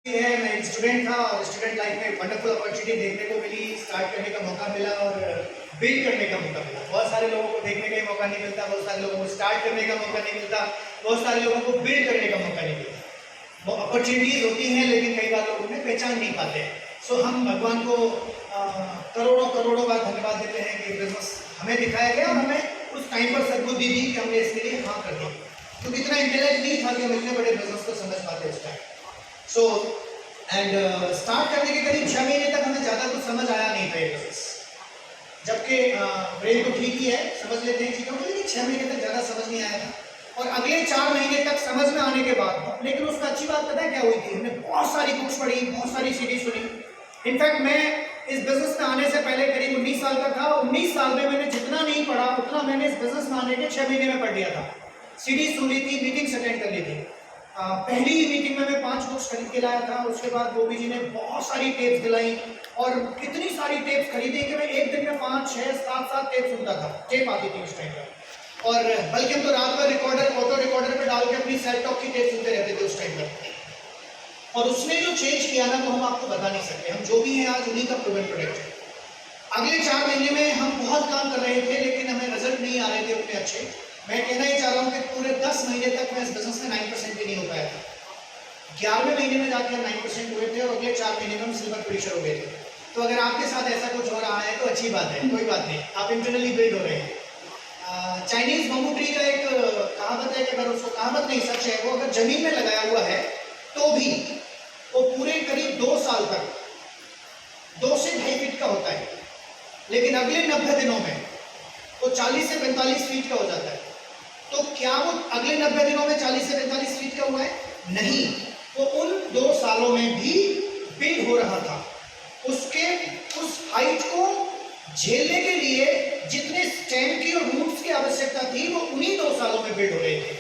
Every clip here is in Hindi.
है। मैं स्टूडेंट था और स्टूडेंट लाइफ में वंडरफुल अपॉर्चुनिटी देखने को मिली, स्टार्ट करने का मौका मिला और बिल्ड करने का मौका मिला। बहुत सारे लोगों को देखने का मौका नहीं मिलता, बहुत सारे लोगों को स्टार्ट करने का मौका नहीं मिलता, बहुत सारे लोगों को बिल्ड करने का मौका नहीं मिलता। वो अपॉर्चुनिटीज होती हैं लेकिन कई बार लोग उन्हें पहचान नहीं पाते। सो हम भगवान को करोड़ों करोड़ों बार धन्यवाद देते हैं कि बिजनेस हमें दिखाया गया और हमें उस टाइम पर सद्बुद्धि दी कि हमने इसके लिए हाँ कर दी, क्योंकि इतना इंटेलेक्ट नहीं था कि हम इतने बड़े बिजनेस को समझ पाते उस टाइम। सो एंड स्टार्ट करने के करीब 6 महीने तक हमें ज़्यादा कुछ समझ आया नहीं था ये बिजनेस, जबकि ब्रेन तो ठीक ही है, समझ लेते हैं चीज़ों को, लेकिन 6 महीने तक ज़्यादा समझ नहीं आया था। और अगले 4 महीने तक समझ में आने के बाद, लेकिन उसका अच्छी बात पता है क्या हुई थी, हमने बहुत सारी बुक्स पढ़ी, बहुत सारी सीडी सुनी। इनफैक्ट मैं इस बिजनेस में आने से पहले करीब 19 साल का था। 19 साल में मैंने जितना नहीं पढ़ा उतना मैंने इस बिजनेस में आने के 6 महीने में पढ़ लिया था। सीडी सुन ली थी, मीटिंग्स अटेंड कर ली थी। पहली ही मीटिंग में मैं 5 बुक्स खरीद के लाया था। उसके बाद गोभी जी ने बहुत सारी टेप्स दिलाई और कितनी सारी टेप्स खरीदी कि मैं एक दिन में 5, 6, 7 टेप सुनता था। टेप आती थी उस टाइम पर, और बल्कि हम तो रात में रिकॉर्डर, ऑटो रिकॉर्डर पे डाल के अपनी सेट टॉप की टेप सुनते रहते थे उस टाइम पर। और उसने जो चेंज किया ना, वो हम आपको बता नहीं सकते। हम जो भी हैं आज उन्हीं का प्रूवन प्रोडक्ट है। अगले 4 महीने में हम बहुत काम कर रहे थे लेकिन हमें रिजल्ट नहीं आ रहे थे उतने अच्छे। मैं कहना ही चाह रहा हूँ कि पूरे 10 महीने तक मैं इस बिजनेस में 9% भी नहीं हो पाया था। 11वें महीने में जाके हम 9% हुए थे और अगले 4 महीने में हम सिल्वर प्रोड्यूसर हो गए थे। तो अगर आपके साथ ऐसा कुछ हो रहा है तो अच्छी बात है, कोई बात नहीं, आप इंटरनली बिल्ड हो रहे हैं। चाइनीज बम्बू ट्री का एक कहावत है कि अगर उसको, कहावत नहीं सच है, वो अगर जमीन में लगाया हुआ है तो भी वो पूरे करीब 2 साल तक 2 से 2.5 फीट का होता है, लेकिन अगले 90 दिनों में वो 40 से 45 फीट का हो जाता है। तो क्या वो अगले 90 दिनों में 40 से 45 फीट का हुआ है? नहीं, वो उन 2 सालों में भी बिल्ड हो रहा था। उसके उस हाइट को झेलने के लिए जितने स्टेम की और रूट्स की आवश्यकता थी वो उन्हीं 2 सालों में बिल्ड हो रहे थे।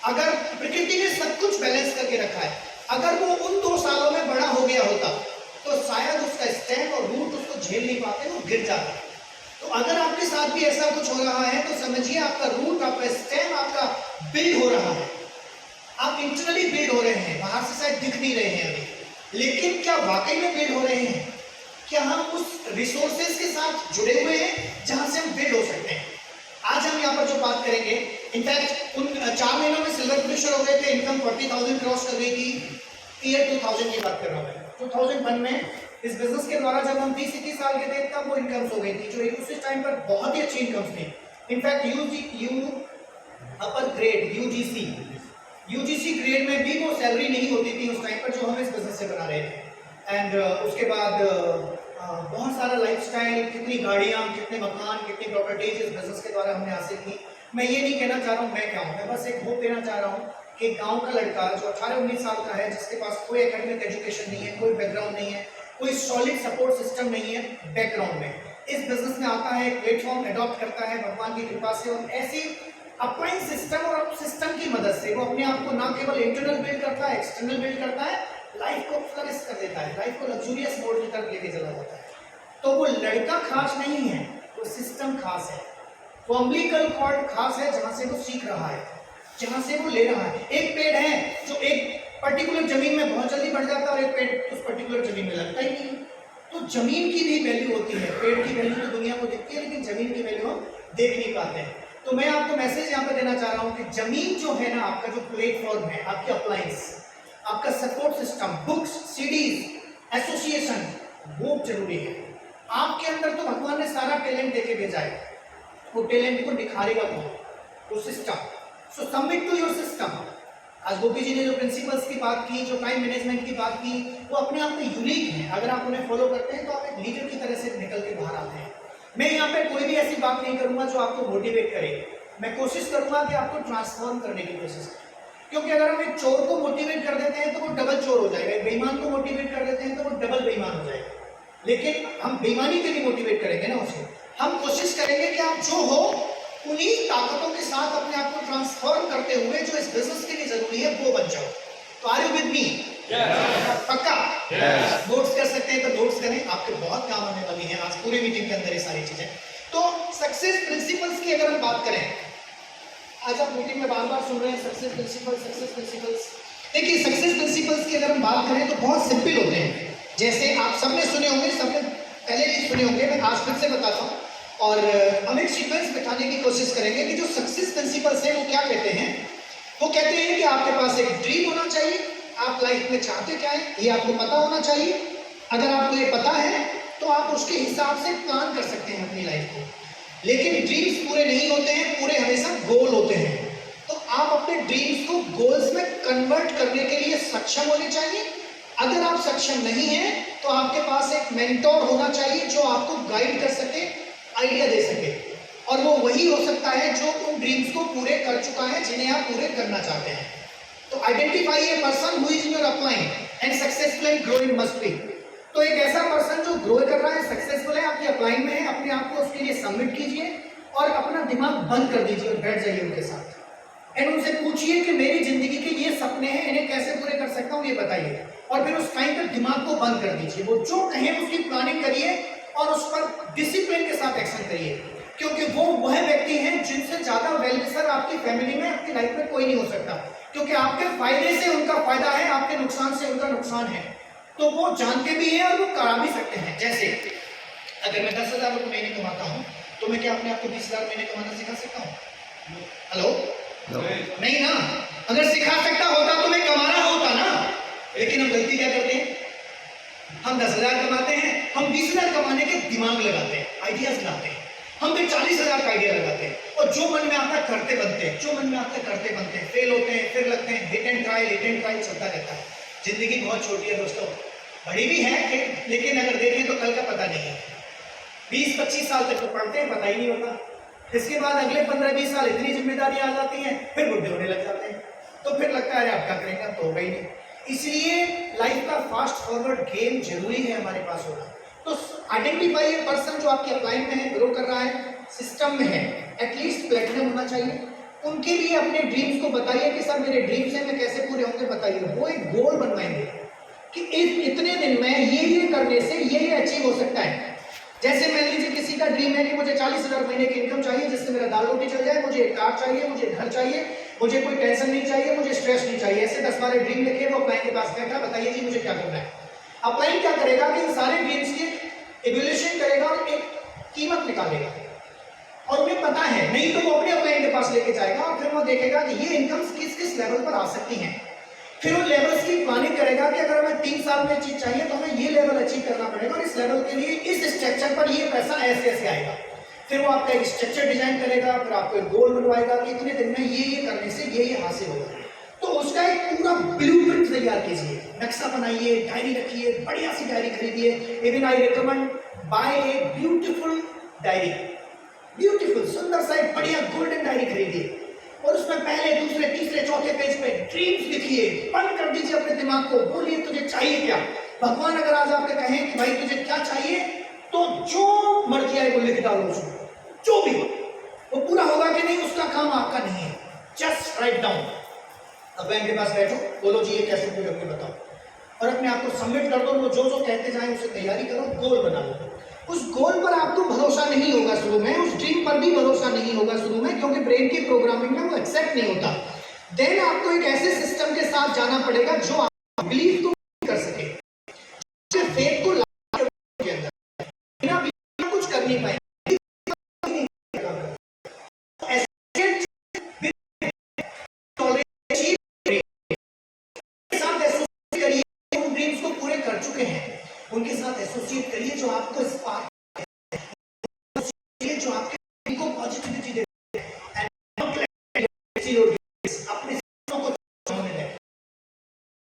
अगर प्रकृति ने सब कुछ बैलेंस करके रखा है, अगर वो उन 2 सालों में बड़ा हो गया होता तो शायद उसका स्टेम और रूट उसको झेल नहीं पाते, वो गिर जाता। तो अगर आपके साथ भी ऐसा कुछ हो रहा है तो समझिए आपका रूट, आपका स्टेम, आपका बिल्ड हो रहा है। आप इंटरनली बिल्ड हो रहे हैं, बाहर से शायद दिख नहीं रहे हैं अभी, लेकिन क्या वाकई में बिल्ड हो रहे हैं? क्या हम उस रिसोर्सेज के साथ जुड़े हुए हैं जहां से हम बिल्ड हो सकते हैं? आज हम यहाँ पर जो बात करेंगे, इनफैक्ट उन 4 महीनों में सिल्वर प्रोड्यूसर हो गए थे, इनकम 40,000 क्रॉस कर गई थी। ईयर 2000 की बात कर रहा हूँ मैं। 2001 में इस बिजनेस के द्वारा जब हम 20-21 साल के थे तब वो इनकम्स हो गई थी, जो उस टाइम पर बहुत ही अच्छी इनकम्स थी। इनफैक्ट अपर ग्रेड यूजीसी ग्रेड में भी वो सैलरी नहीं होती थी उस टाइम पर जो हम इस बिजनेस से बना रहे थे। एंड उसके बाद बहुत सारा लाइफस्टाइल, कितनी गाड़ियाँ, कितने मकान, कितनी प्रॉपर्टीज इस बिजनेस के द्वारा हमने हासिल की। मैं ये नहीं कहना चाह रहा हूँ मैं क्या हूँ, मैं बस एक होप देना चाह रहा हूँ कि गांव का लड़का जो 18-19 साल का है, जिसके पास कोई एकेडमिक एजुकेशन नहीं है, कोई बैकग्राउंड नहीं है, कोई सॉलिड सपोर्ट सिस्टम नहीं है बैकग्राउंड में, इस बिजनेस में आता है, एक प्लेटफॉर्म अडॉप्ट करता है भगवान की कृपा से, और ऐसी अपलाइन सिस्टम और सिस्टम की मदद से वो अपने आप को ना केवल इंटरनल बिल्ड करता है, एक्सटर्नल बिल्ड करता है, लाइफ को फ्लरिश कर देता है, लाइफ को लग्जूरियस मोड की तरफ लेके चला जाता है। तो वो लड़का खास नहीं है, वो सिस्टम खास है, वो अम्बिलिकल कॉर्ड खास है जहां से वो सीख रहा है, जहां से वो ले रहा है। एक पेड़ है जो एक पर्टिकुलर जमीन में बहुत जल्दी बढ़ जाता है और एक पेड़ उस पर्टिकुलर जमीन में लगता ही नहीं। तो जमीन की भी वैल्यू होती है, पेड़ की वैल्यू तो दुनिया को दिखती है लेकिन जमीन की वैल्यू हम देख नहीं पाते हैं। तो मैं आपको मैसेज यहाँ पे देना चाह रहा हूँ कि जमीन जो है ना, आपका जो प्लेटफॉर्म है, आपकी अप्लायंस, आपका support system, books, CDs, association, वो जरूरी है। आपके अंदर तो भगवान ने सारा टैलेंट देके भेजा है, वो टैलेंट को निखारेगा कौन? वो system. So submit to your system. आज गोपी जी ने जो प्रिंसिपल्स की बात की, जो टाइम मैनेजमेंट की बात की, वो अपने आप में यूनिक है। अगर आप उन्हें फॉलो करते हैं तो आप एक लीडर की तरह से निकल के बाहर आते हैं। मैं यहाँ पे कोई भी ऐसी बात नहीं करूंगा जो आपको मोटिवेट करे, मैं कोशिश करूंगा कि आपको ट्रांसफॉर्म करने की कोशिश करें। क्योंकि अगर हम एक चोर को मोटिवेट कर देते हैं तो वो डबल चोर हो जाएगा, एक बेईमान को मोटिवेट कर देते हैं तो वो डबल बेईमान हो जाएगा। लेकिन हम बेईमानी के लिए मोटिवेट करेंगे ना उसे, हम कोशिश करेंगे कि आप जो हो उन्हीं ताकतों के साथ अपने आप को ट्रांसफॉर्म करते हुए जो इस बिजनेस के लिए जरूरी है वो बन जाओ। तो आर यू विद मी? पक्का? नोट्स कर सकते हैं तो नोट्स करें, आपके बहुत काम आने वाली है आज पूरी मीटिंग के अंदर ये सारी चीजें। तो सक्सेस प्रिंसिपल्स की अगर हम बात करें, आज आप मीटिंग में बार बार सुन रहे हैं सक्सेस प्रिंसिपल्स, देखिए सक्सेस प्रिंसिपल्स की अगर हम बात करें तो बहुत सिंपल होते हैं। जैसे आप सबने सुने होंगे, सबने पहले भी सुने होंगे, मैं आज फिर से बताता हूँ और हम एक सीक्वेंस बिठाने की कोशिश करेंगे कि जो सक्सेस प्रिंसिपल्स हैं वो क्या कहते हैं। वो कहते हैं कि आपके पास एक ड्रीम होना चाहिए, आप लाइफ में चाहते क्या है ये आपको पता होना चाहिए। अगर आपको ये पता है तो आप उसके हिसाब से प्लान कर सकते हैं अपनी लाइफ को। लेकिन ड्रीम्स पूरे नहीं होते हैं, पूरे हमेशा गोल होते हैं। तो आप अपने ड्रीम्स को गोल्स में कन्वर्ट करने के लिए सक्षम होने चाहिए। अगर आप सक्षम नहीं हैं तो आपके पास एक मेंटोर होना चाहिए जो आपको गाइड कर सके, आइडिया दे सके, और वो वही हो सकता है जो उन ड्रीम्स को पूरे कर चुका है जिन्हें आप पूरे करना चाहते हैं। तो identify a person who is in your upline and successful and growing must be. तो एक ऐसा पर्सन जो ग्रो कर रहा है, सक्सेसफुल है, आपकी अपलाइन में है, अपने आप को उसके लिए सबमिट कीजिए और अपना दिमाग बंद कर दीजिए और बैठ जाइए उनके साथ एंड उनसे पूछिए कि मेरी जिंदगी के ये सपने हैं, इन्हें कैसे पूरे कर सकता हूँ ये बताइए। और फिर उस टाइम पर दिमाग को बंद कर दीजिए, वो जो कहें उसकी प्लानिंग करिए और उस पर डिसिप्लिन के साथ एक्शन करिए, क्योंकि वो वह व्यक्ति हैं जिनसे ज्यादा वेल विशर आपकी फैमिली में, आपकी लाइफ में कोई नहीं हो सकता, क्योंकि आपके फायदे से उनका फायदा है, आपके नुकसान से उनका नुकसान है। तो वो जानते भी हैं और वो करा भी सकते हैं। जैसे अगर मैं 10,000 रुपये महीने कमाता हूँ तो मैं क्या अपने आप को 20,000 महीने कमाना सिखा सकता हूँ? हेलो नहीं ना। अगर सिखा सकता होता तो मैं कमाना होता ना। लेकिन हम गलती क्या करते हैं, हम 10,000 कमाते हैं, हम 20,000 कमाने के दिमाग लगाते हैं, आइडियाज लाते हैं, हम भी 40,000 का आइडिया लगाते हैं और जो मन में आता है करते बनते हैं, जो मन में आता है करते बनते हैं, फेल होते हैं, फिर लगते हैं, हिट एंड ट्राई चलता रहता है। जिंदगी बहुत छोटी है दोस्तों, बड़ी भी है लेकिन अगर देखें तो कल का पता नहीं है। 20-25 साल तक तो पढ़ते हैं, पता ही नहीं होता, इसके बाद अगले 15-20 साल इतनी जिम्मेदारियां आ जाती हैं, फिर बुढ़े होने लग जाते हैं, तो फिर लगता है आप क्या करेंगे, अब तो होगा ही नहीं। इसलिए लाइफ का फास्ट फॉरवर्ड गेम जरूरी है हमारे पास होना। तो आइडेंटिफाई ए पर्सन जो आपके अपलाइन में है, ग्रो कर रहा है, सिस्टम में है, एटलीस्ट प्लेटिनम होना चाहिए। उनके लिए अपने ड्रीम्स को बताइए कि सर मेरे ड्रीम्स हैं, मैं कैसे पूरे होंगे बताइए। वो एक गोल बनवाएंगे कि इतने दिन में ये करने से ये अचीव हो सकता है। जैसे मान लीजिए किसी का ड्रीम है कि मुझे 40,000 महीने की इनकम चाहिए जिससे मेरा दाल रोटी चल जाए, मुझे एक कार चाहिए, मुझे घर चाहिए, मुझे कोई टेंशन नहीं चाहिए, मुझे स्ट्रेस नहीं चाहिए। ऐसे 10-12 ड्रीम लिखे वो अपलाइन के पास बैठा, बताइए जी मुझे क्या करना है। अपलाइन क्या करेगा कि इन सारे ड्रीम्स की इवैल्यूएशन करेगा और एक कीमत निकालेगा और उन्हें पता है, नहीं तो वो अपने अपलाइन के पास लेके जाएगा और फिर वो देखेगा कि ये इनकम किस किस लेवल पर आ सकती हैं। फिर वो लेवल्स की प्लानिंग करेगा कि अगर हमें 3 साल में चीज चाहिए तो हमें ये लेवल अचीव करना पड़ेगा और इस लेवल के लिए इस स्ट्रक्चर पर ये पैसा ऐसे ऐसे आएगा। फिर वो आपका एक स्ट्रक्चर डिजाइन करेगा, फिर आपको एक गोल बनवाएगा कि इतने दिन में ये करने से ये हासिल होगा। तो उसका एक पूरा ब्लूप्रिंट तैयार कीजिए, नक्शा बनाइए, डायरी रखिए, बढ़िया सी डायरी खरीदिए। Even I recommend buy a beautiful diary, beautiful सुंदर सा एक बढ़िया गोल्डन डायरी खरीदिए और उसमें पहले, दूसरे, तीसरे, चौथे पेज पे ड्रीम्स लिखिए, बंद कर दीजिए अपने दिमाग को, बोलिए तुझे चाहिए क्या। भगवान अगर आज आपके कहें कि भाई तुझे क्या चाहिए, तो जो मर्जी आए वो लिख डालो उसमें, जो भी हो। वो पूरा होगा कि नहीं उसका काम आपका नहीं है, जस्ट राइट डाउन। अब बैंक के पास बैठो, बोलो जी ये कैसे पूरे होंगे बताओ, और अपने आप को सबमिट कर दो। वो जो जो कहते जाए उसे तैयारी करो, गोल बना लो। उस गोल पर आपको भरोसा नहीं होगा शुरू में, उस ड्रीम पर भी भरोसा नहीं होगा शुरू में, क्योंकि ब्रेन की प्रोग्रामिंग में वो एक्सेप्ट नहीं होता। देन आपको एक ऐसे सिस्टम के साथ जाना पड़ेगा जो आप बिलीव को कर सके, जो फेथ को लाके अंदर बिना बिलीव कुछ कर नहीं पाए। उनके साथ एसोसिएट करिए जो आपको स्पार्क, जो आपके को पॉजिटिविटी देते हैं।